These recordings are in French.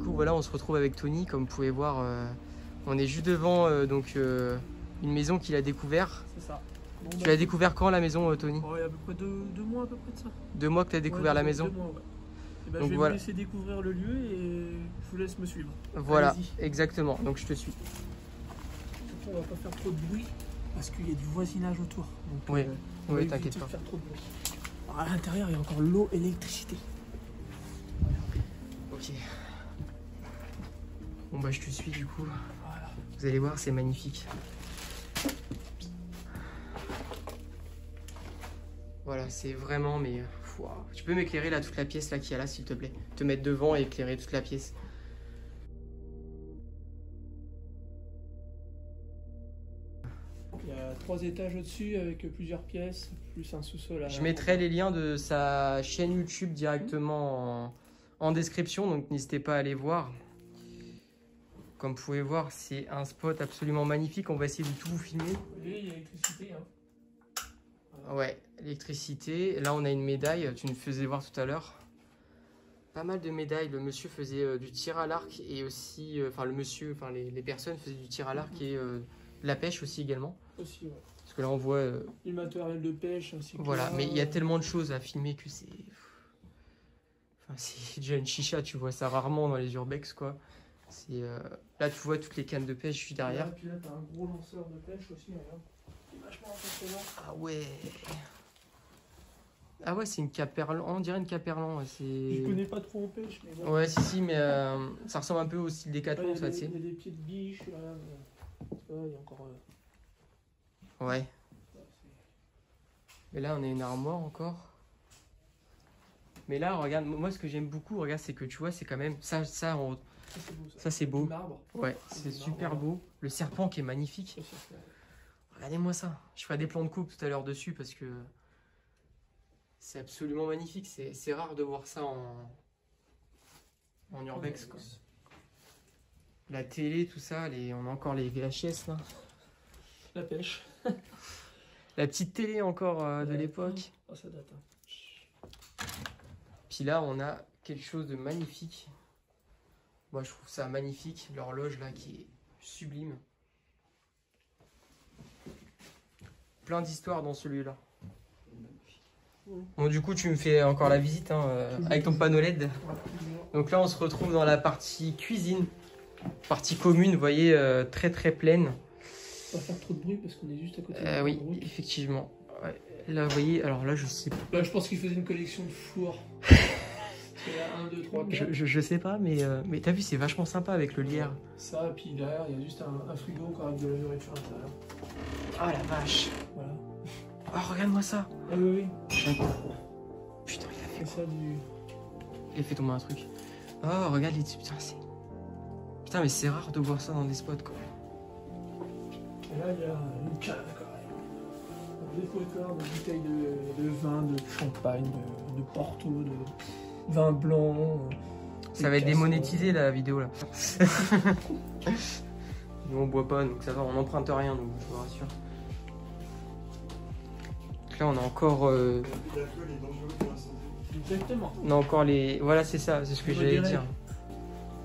coup, voilà, on se retrouve avec Tony. Comme vous pouvez voir, on est juste devant une maison qu'il a découvert. C'est ça. Bon, Tu l'as découvert quand la maison, Tony? Il y a à peu près deux mois à peu près de ça. 2 mois que tu as découvert la maison? 2 mois, ouais. Et ben, Donc je vais voilà. vous laisser découvrir le lieu et je vous laisse me suivre. Voilà, exactement. Donc je te suis. On va pas faire trop de bruit parce qu'il y a du voisinage autour. Donc, Oui, on va oui, éviter t'inquiète de pas. faire trop de bruit. Alors, à l'intérieur, il y a encore l'eau et l'électricité. Ok. Bon bah je te suis du coup. Voilà. Vous allez voir, c'est magnifique. Voilà, c'est vraiment, mais... Wow. Tu peux m'éclairer là toute la pièce là qu'il y a là, s'il te plaît? Te mettre devant et éclairer toute la pièce. Il y a 3 étages au-dessus avec plusieurs pièces, plus un sous-sol. Je mettrai les liens de sa chaîne YouTube directement en description, donc n'hésitez pas à aller voir. Comme vous pouvez voir, c'est un spot absolument magnifique. On va essayer de tout vous filmer. Et il y a l'électricité. Hein. Ouais, l'électricité. Là, on a une médaille. Tu nous faisais voir tout à l'heure. Pas mal de médailles. Le monsieur faisait du tir à l'arc et aussi... les personnes faisaient du tir à l'arc et de la pêche aussi également. Aussi, ouais. Parce que là, on voit... Du matériel de pêche ainsi que... Voilà, mais il y a tellement de choses à filmer que c'est... Enfin, c'est déjà une chicha, tu vois ça rarement dans les urbex, quoi. C'est là, tu vois toutes les cannes de pêche juste derrière. Et puis là, t'as un gros lanceur de pêche aussi, regarde. C'est vachement impressionnant. Ah ouais. Ah ouais, c'est une caperlan. On dirait une caperlan. Je connais pas trop en pêche, mais bon. Ouais, si, mais ça ressemble un peu au style Décathlon, ça, tu sais. Il y a des petites biches, là. Il y a encore... Ouais. Mais là, on a une armoire encore. Mais là, regarde, moi, ce que j'aime beaucoup, regarde, c'est que tu vois, c'est quand même... Ça, ça c'est beau. Ouais, c'est super beau. Le serpent qui est magnifique. Regardez-moi ça. Je ferai des plans de coupe tout à l'heure dessus parce que c'est absolument magnifique. C'est rare de voir ça en urbex, quoi. La télé, tout ça, on a encore les VHS là. La pêche. La petite télé encore de l'époque. Oh, ça date. Hein. Puis là, on a quelque chose de magnifique. Moi, je trouve ça magnifique. L'horloge là qui est sublime. Plein d'histoires dans celui-là. Bon, du coup, tu me fais encore la visite hein, avec ton panneau LED. Donc là, on se retrouve dans la partie cuisine. Partie commune, vous voyez, très très pleine. On va faire trop de bruit parce qu'on est juste à côté de oui, effectivement. Ouais. Là, vous voyez, alors là, je sais pas. Là, je pense qu'il faisait une collection de fours. Il y a 1, 2, 3, 4. Je sais pas, mais t'as vu, c'est vachement sympa avec le lierre. Ça, et puis derrière, il y a juste un frigo encore avec de la nourriture à l'intérieur. Oh la vache. Voilà. Oh, regarde-moi ça. Ah oui, oui. Putain, il a fait C'est ça du... Il a fait tomber un truc. Oh, regarde les... Putain, c'est... Putain, mais c'est rare de voir ça dans des spots, quoi. Et là, il y a une cave, quand même. Des dépotoirs de bouteilles de vin, de champagne, de porto, de vin blanc. Ça va être démonétisé, la vidéo, là. Nous, on boit pas, donc ça va, on n'emprunte rien, donc je vous rassure. Donc là, on a encore... Exactement. On a encore les... Voilà, c'est ça, c'est ce que j'allais dire.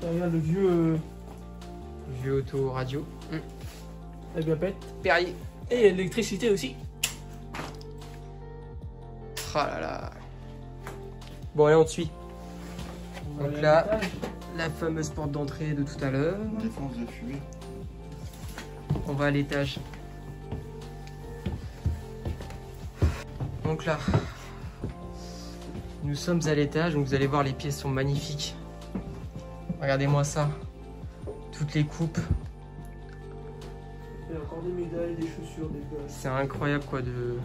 Regarde le vieux... Vieux auto-radio. La gapette. Perrier. Et l'électricité aussi. Oh là là. Bon, allez, on te suit. Donc là, la fameuse porte d'entrée de tout à l'heure. Défense de fumée. On va à l'étage. Donc là, nous sommes à l'étage. Donc vous allez voir, les pièces sont magnifiques. Regardez-moi ça. Toutes les coupes. Il y a encore des médailles, des chaussures, des gosses. C'est incroyable quoi de...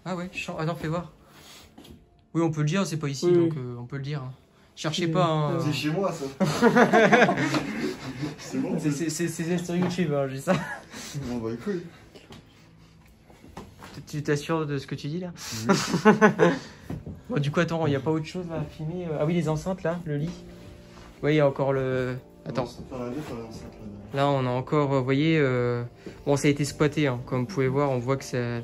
Ah ouais, attends, fais voir. Oui, on peut le dire, c'est pas ici, oui, donc on peut le dire. Cherchez pas. Hein. C'est chez moi ça. C'est bon. C'est sur YouTube, hein, je dis ça. Bon bah écoute. Tu t'assures de ce que tu dis là? Bon, du coup, attends, il n'y a pas autre chose à filmer? Ah oui, les enceintes là, le lit. Oui, il y a encore le... Attends. Là, on a encore, vous voyez, bon, ça a été squatté, hein. Comme vous pouvez voir, on voit que ça...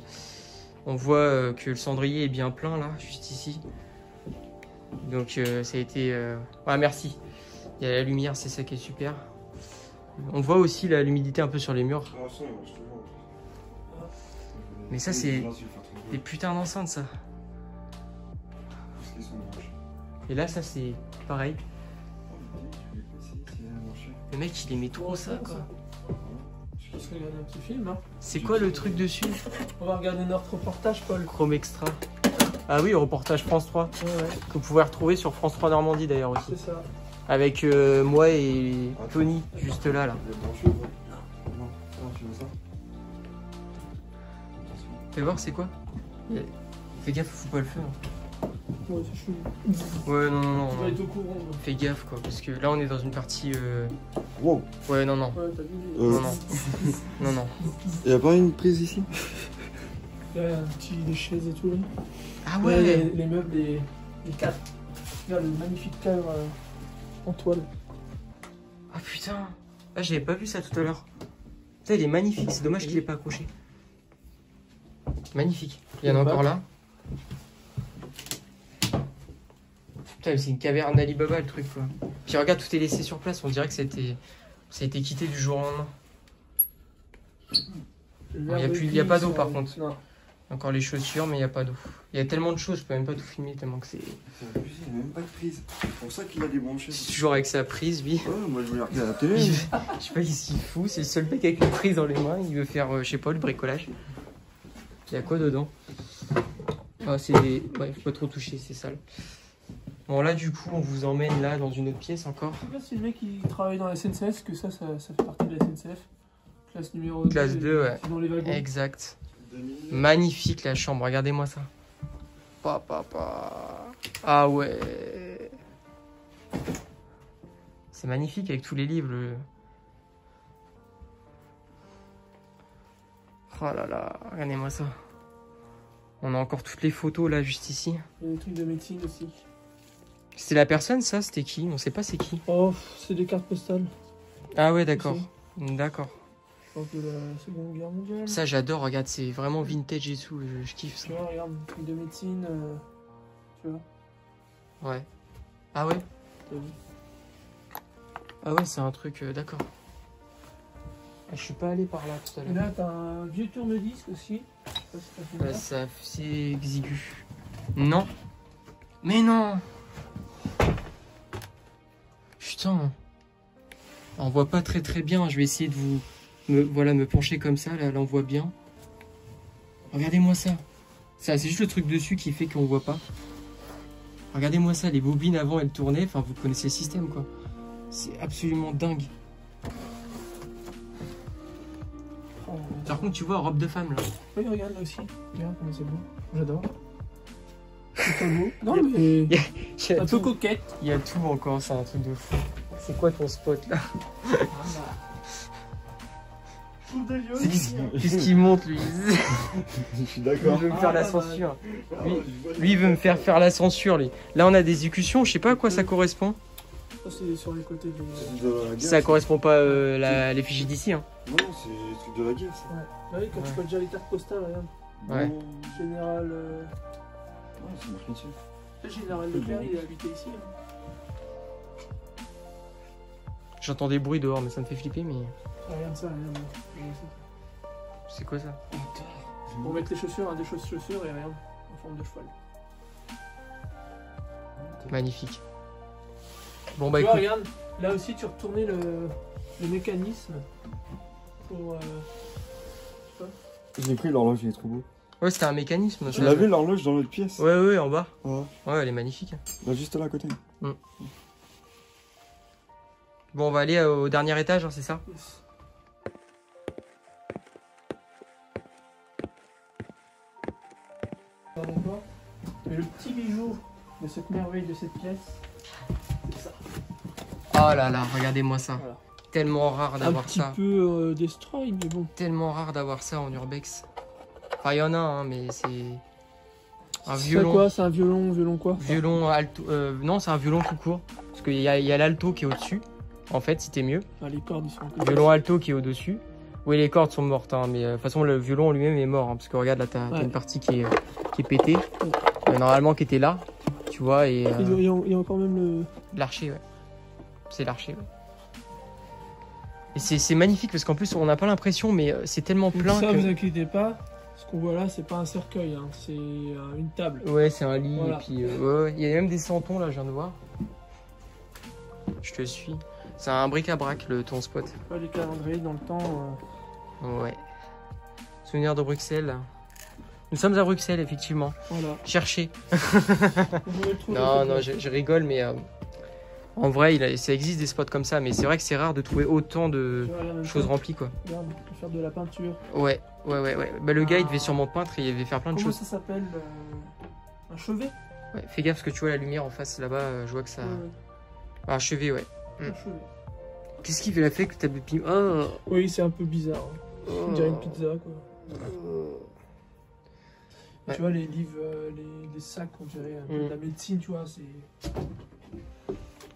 On voit que le cendrier est bien plein là, juste ici. Donc ça a été... Ah merci. Il y a la lumière, c'est ça qui est super. On voit aussi l'humidité un peu sur les murs. Mais ça c'est des putains d'enceintes ça. Et là ça c'est pareil. Le mec il aimait trop ça quoi. On va regarder un petit film. Hein. C'est quoi le truc dessus? On va regarder notre reportage, Paul. Chrome Extra. Ah oui, reportage France 3. Ouais. Que vous pouvez retrouver sur France 3 Normandie d'ailleurs aussi. C'est ça. Avec moi et Tony, juste là. Fais voir, c'est quoi? Fais gaffe, faut pas le faire. Ouais, c'est chaud. Ouais, non. Tu vas être au courant. Ouais. Fais gaffe quoi, parce que là on est dans une partie. Wow. Ouais, non. Ouais, t'as vu. Non. Y'a pas une prise ici? Il y a des chaises et tout. Là. Ah ouais, les meubles, les cadres. Regarde le magnifique cadre en toile. Ah putain. Ah, j'avais pas vu ça tout à l'heure. Putain, il est magnifique, c'est dommage qu'il ait pas accroché. Magnifique. Il y en a encore là. Putain, c'est une caverne d'Alibaba le truc quoi. Puis regarde, tout est laissé sur place, on dirait que ça a été quitté du jour au lendemain. Il n'y a pas d'eau par contre. Non. Encore les chaussures, mais il n'y a pas d'eau. Il y a tellement de choses, je peux même pas tout filmer tellement que c'est. C'est abusé, il n'y a même pas de prise. C'est pour ça qu'il a des bons chaises. C'est toujours avec sa prise, lui. Ouais, moi je voulais regarder la télé. Je sais pas qu'est-ce qu'il fout, c'est le seul mec avec une prise dans les mains, il veut faire, je sais pas, le bricolage. Il y a quoi dedans? Ah, c'est. Ouais, faut pas trop toucher, c'est sale. Bon, là, du coup, on vous emmène là dans une autre pièce encore. C'est le mec qui travaille dans la SNCF, que ça fait partie de la SNCF. Classe numéro 2. Classe 2, ouais. Dans les wagons. Exact. Magnifique la chambre, regardez-moi ça. Ah ouais. C'est magnifique avec tous les livres. Oh là là, regardez-moi ça. On a encore toutes les photos là, juste ici. Il y a des trucs de médecine aussi. C'était la personne ça? C'était qui? On sait pas c'est qui. Oh, c'est des cartes postales. Ah ouais, d'accord. D'accord. Je pense de la Seconde Guerre mondiale. Ça j'adore, regarde, c'est vraiment vintage et tout, je kiffe ça. Tu vois, regarde, des trucs de médecine, tu vois. Ouais. Ah ouais? T'as vu? Ah ouais, c'est un truc, d'accord. Ah, je suis pas allé par là tout à Et l'heure. là, t'as un vieux tourne-disque aussi. Je sais pas si t'as fait Bah, ça. ça, c'est exigu. Non. Mais non. Putain. On voit pas très bien. Je vais essayer de vous... me pencher comme ça. Là, on voit bien. Regardez-moi ça. Ça, c'est juste le truc dessus qui fait qu'on voit pas. Regardez-moi ça. Les bobines avant, elles tournaient. Enfin, vous connaissez le système, quoi. C'est absolument dingue. Oh, Par contre, tu vois, robe de femme, là. oui, regarde là aussi. Regarde comment c'est beau. J'adore. C'est pas beau. Non, mais Il y a un peu tout. coquette. Il y a tout encore. C'est un truc de fou. C'est quoi ton spot, là? Qu'est-ce qu'il monte, lui? Je suis Il d'accord. veut me faire la censure. Lui, il veut me faire la censure, lui. Là, on a des écutions. Je sais pas à quoi ça correspond. Ça, c'est sur les côtés de... De la guerre, Ça correspond pas à l'effigie d'ici, hein. Non, c'est le truc de la guerre, ça. Ouais. Oui, quand tu vois déjà les cartes postales, regarde. Ouais. Non. Général... Ouais, c'est marqué dessus. Le général Leclerc, il a habité ici. Hein. J'entends des bruits dehors, mais ça me fait flipper, mais... Ah, regarde ça, regarde. C'est quoi ça? Pour mettre les chaussures, hein, des chaussures et regarde, en forme de cheval. Magnifique. Bon, bah Tu vois, écoute... regarde, là aussi tu retournais le mécanisme pour... Je l'ai pris, l'horloge, il est trop beau. Ouais, c'était un mécanisme. Tu ça. l'as vu, l'horloge dans l'autre pièce? Ouais, en bas. Ouais. Ouais, elle est magnifique. Bah, juste là à côté. Bon, on va aller au dernier étage, hein, c'est ça? Yes. Pardon pas. Mais le petit bijou de cette merveille de cette pièce, c'est ça. Oh là là, regardez-moi ça. Voilà. Tellement rare Un d'avoir petit ça. peu destroy, mais bon. Tellement rare d'avoir ça en urbex. Enfin, il y en a, hein, mais c'est... Un C'est violon. quoi? C'est un violon quoi? Violon alto. Non, c'est un violon tout court. Parce qu'il y a l'alto qui est au-dessus. En fait, c'était mieux. Ah, les cordes, ils sont un peu... Violon alto qui est au-dessus. Oui, les cordes sont mortes, hein, mais de toute façon, le violon en lui-même est mort. Hein, parce que regarde, là, t'as une partie qui est pétée. Normalement, qui était là, tu vois. Et, il y a encore même le... l'archer, ouais. C'est l'archer, ouais. Et c'est magnifique parce qu'en plus, on n'a pas l'impression, mais c'est tellement plein. Ça, que... vous inquiétez pas. Ce qu'on voit là, c'est pas un cercueil, hein, c'est une table. Ouais, c'est un lit. Voilà. Et puis, ouais, il y a même des santons, là, je viens de voir. Je te suis. C'est un bric-à-brac, ton spot. Pas les calendriers dans le temps. Ouais. Souvenir de Bruxelles. Nous sommes à Bruxelles, effectivement. Voilà. Cherchez. Non, Non, je rigole, mais en vrai, ça existe des spots comme ça, mais c'est vrai que c'est rare de trouver autant de choses remplies, quoi. Regarde, on peut faire de la peinture. Ouais. Bah, le gars, il devait sûrement peindre et il devait faire plein de choses. Comment ça s'appelle un chevet? Ouais, fais gaffe parce que tu vois la lumière en face là-bas, je vois que ça. Ah, un chevet, ouais. Un chevet. Qu'est-ce qu'il fait la fait que t'as des pim... Oh. Oui, c'est un peu bizarre. Hein. On dirait une pizza, quoi. Ouais. Tu vois, les livres, les sacs, on dirait un peu de la médecine, tu vois, c'est...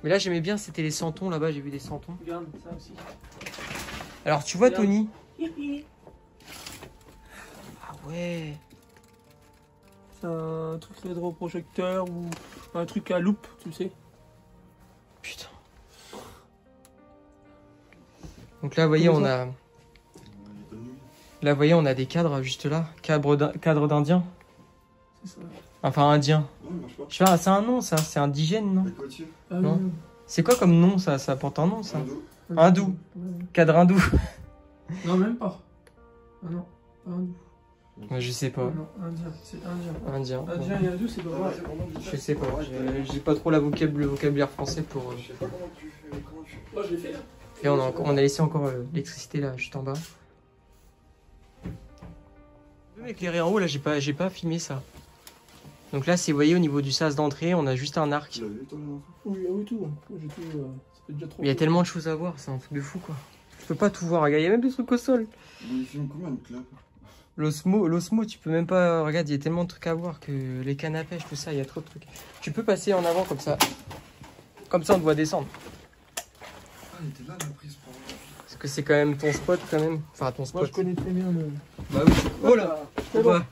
Mais là, j'aimais bien, c'était les santons, là-bas, j'ai vu des santons. Regarde, ça aussi. Alors, tu vois, Regarde. Tony. Ah ouais. C'est un truc rétroprojecteur ou un truc à loupe, tu sais. Putain. Donc là, vous voyez, on a... Là, vous voyez, on a des cadres juste là. Cadre d'Indien. C'est ça. Enfin, indien. Non, il marche pas. Je sais pas, c'est un nom, ça. C'est indigène, non? Avec voiture. Ah, Non. C'est quoi comme nom, ça? Ça porte un nom, ça? Hindou. Hindou. Cadre hindou. Non, même pas. Ah non, pas hindou. Ouais, je sais pas. Non, indien, c'est indien. Indien. Indien et hindou, c'est pas vrai. Je sais pas. J'ai pas trop le vocabulaire français pour... Je sais pas comment tu fais. Comment tu fais. Moi, je l'ai fait là. Et on a laissé encore l'électricité là, juste en bas. Éclairé en haut, là, j'ai pas filmé ça. Donc là, c'est, vous voyez, au niveau du sas d'entrée, on a juste un arc. Tu l'as vu, toi, la dernière fois? Oui, ah oui, tout. Moi, j'ai tout. Ça fait déjà trop. Mais il y a tellement de choses à voir, c'est un truc de fou, quoi. Je peux pas tout voir, regarde, il y a même des trucs au sol. Mais il filme combien de clubs? L'osmo, tu peux même pas... Regarde, il y a tellement de trucs à voir que les cannes à pêche, tout ça, il y a trop de trucs. Tu peux passer en avant comme ça. Comme ça, on te voit descendre. Ah, il était là, la prise pour... Parce que c'est quand même ton spot, quand même. Enfin, ton Moi, spot. je connais très bien le. Bah oui. Oh là. C'est bon. Ouais.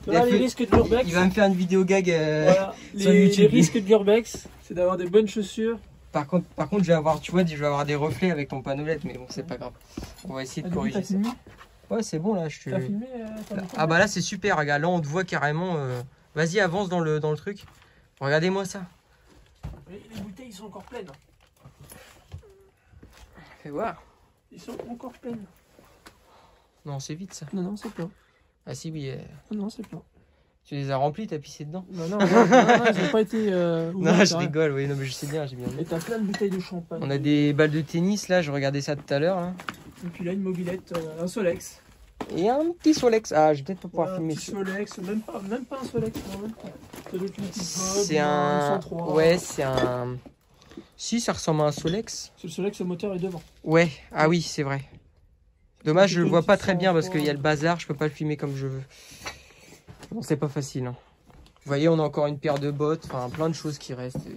Voilà les risques de l'urbex. Il va me faire une vidéo gag Voilà. sur Les YouTube. risques de l'urbex, c'est d'avoir des bonnes chaussures. Par contre, je vais avoir, tu vois, je vais avoir des reflets avec ton panneau LED, mais bon, c'est pas grave. On va essayer de corriger ça. Filmé Ouais, c'est bon là. T'as filmé Ah bah là, c'est super. Regarde, là, on te voit carrément. Vas-y, avance dans le truc. Regardez-moi ça. Les bouteilles sont encore pleines. Fais voir. Ils sont encore pleines. Non, c'est vite ça. Non, c'est plein. Ah si, oui. Non, c'est plein. Tu les as remplis, t'as pissé dedans. Non, ils n'ont pas été. Non, je rigole, oui, non, mais je sais bien, j'ai bien vu. Et t'as plein de bouteilles de champagne. On a des balles de tennis là, je regardais ça tout à l'heure. Là. Et puis là, une mobilette, un Solex. Et un petit Solex. Ah, je vais peut-être pas pouvoir Un filmer. petit Solex, même pas un Solex. C'est un. Ouais, c'est un. Si, ça ressemble à un Solex. C'est le Solex, le moteur est devant. Ouais, ah oui, c'est vrai. Dommage, je le vois pas très bien parce qu'il y a le bazar, je peux pas le filmer comme je veux. Bon, c'est pas facile. Hein. Vous voyez, on a encore une paire de bottes, enfin plein de choses qui restent.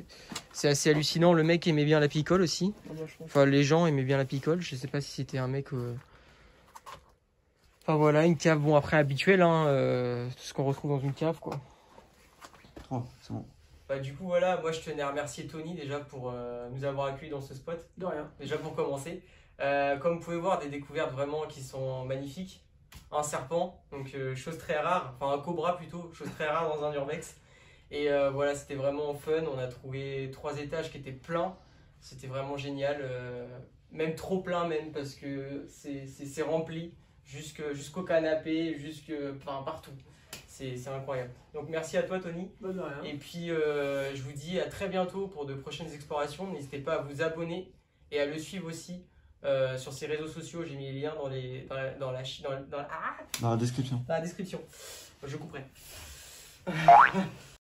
C'est assez hallucinant. Le mec aimait bien la picole aussi. Enfin, les gens aimaient bien la picole. Je sais pas si c'était un mec. Enfin voilà, une cave, bon après habituelle, hein, tout ce qu'on retrouve dans une cave, quoi. Oh, c'est bon. Bah du coup voilà, moi je tenais à remercier Tony déjà pour nous avoir accueillis dans ce spot. De rien. Déjà pour commencer. Comme vous pouvez voir, des découvertes vraiment qui sont magnifiques. Un serpent, donc chose très rare, enfin un cobra plutôt, chose très rare dans un urbex. Et voilà, c'était vraiment fun, on a trouvé 3 étages qui étaient pleins, c'était vraiment génial, même trop plein même parce que c'est rempli jusqu'au canapé, enfin, partout. C'est incroyable. Donc merci à toi Tony. Bah, de rien. Et puis je vous dis à très bientôt pour de prochaines explorations. N'hésitez pas à vous abonner et à le suivre aussi sur ses réseaux sociaux. J'ai mis les liens dans la description. Dans la description. Dans la description. Je couperai.